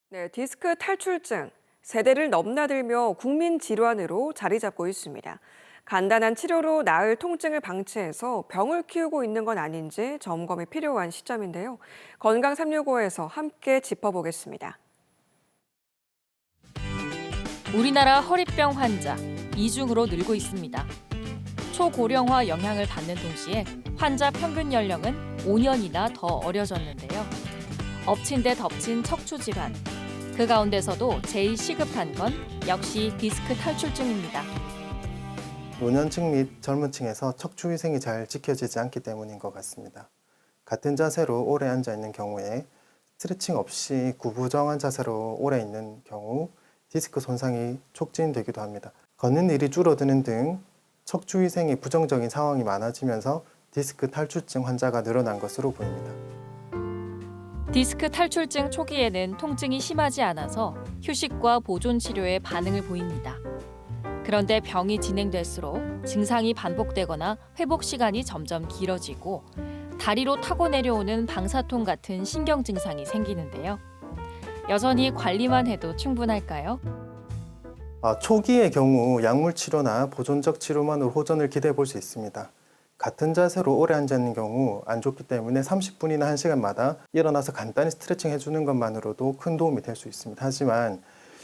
네, 디스크 탈출증, 세대를 넘나들며 국민 질환으로 자리 잡고 있습니다. 간단한 치료로 나을 통증을 방치해서 병을 키우고 있는 건 아닌지 점검이 필요한 시점인데요. 건강 365에서 함께 짚어보겠습니다. 우리나라 허리병 환자 이중으로 늘고 있습니다. 초고령화 영향을 받는 동시에 환자 평균 연령은 5년이나 더 어려졌는데요. 엎친 데 덮친 척추 질환. 그 가운데서도 제일 시급한 건 역시 디스크 탈출증입니다. 노년층 및 젊은 층에서 척추 위생이 잘 지켜지지 않기 때문인 것 같습니다. 같은 자세로 오래 앉아 있는 경우에 스트레칭 없이 구부정한 자세로 오래 있는 경우 디스크 손상이 촉진되기도 합니다. 걷는 일이 줄어드는 등 척추 위생이 부정적인 상황이 많아지면서 디스크 탈출증 환자가 늘어난 것으로 보입니다. 디스크 탈출증 초기에는 통증이 심하지 않아서 휴식과 보존 치료에 반응을 보입니다. 그런데 병이 진행될수록 증상이 반복되거나 회복 시간이 점점 길어지고 다리로 타고 내려오는 방사통 같은 신경 증상이 생기는데요. 여전히 관리만 해도 충분할까요? 초기의 경우 약물 치료나 보존적 치료만으로 호전을 기대해 볼 수 있습니다. 같은 자세로 오래 앉아 있는 경우 안 좋기 때문에 30분이나 1시간마다 일어나서 간단히 스트레칭 해주는 것만으로도 큰 도움이 될 수 있습니다. 하지만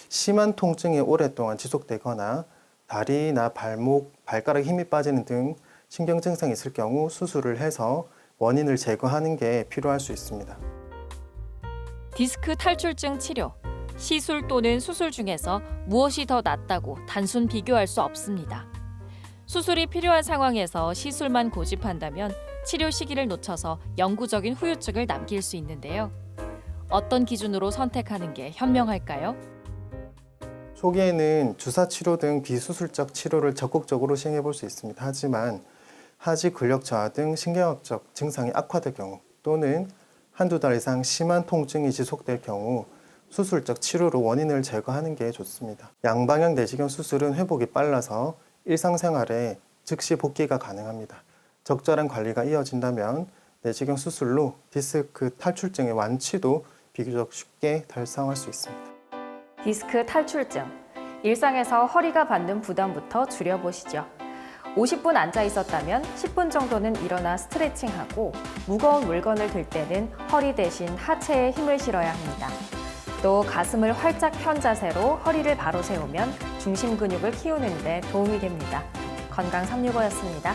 심한 통증이 오랫동안 지속되거나 다리나 발목, 발가락에 힘이 빠지는 등 신경 증상이 있을 경우 수술을 해서 원인을 제거하는 게 필요할 수 있습니다. 디스크 탈출증 치료, 시술 또는 수술 중에서 무엇이 더 낫다고 단순 비교할 수 없습니다. 수술이 필요한 상황에서 시술만 고집한다면 치료 시기를 놓쳐서 영구적인 후유증을 남길 수 있는데요. 어떤 기준으로 선택하는 게 현명할까요? 초기에는 주사 치료 등 비수술적 치료를 적극적으로 시행해 볼 수 있습니다. 하지만 하지 근력 저하 등 신경학적 증상이 악화될 경우 또는 한두 달 이상 심한 통증이 지속될 경우 수술적 치료로 원인을 제거하는 게 좋습니다. 양방향 내시경 수술은 회복이 빨라서 일상생활에 즉시 복귀가 가능합니다. 적절한 관리가 이어진다면 내시경 수술로 디스크 탈출증의 완치도 비교적 쉽게 달성할 수 있습니다. 디스크 탈출증. 일상에서 허리가 받는 부담부터 줄여보시죠. 50분 앉아 있었다면 10분 정도는 일어나 스트레칭하고 무거운 물건을 들 때는 허리 대신 하체에 힘을 실어야 합니다. 또 가슴을 활짝 편 자세로 허리를 바로 세우면 중심 근육을 키우는 데 도움이 됩니다. 건강 365였습니다.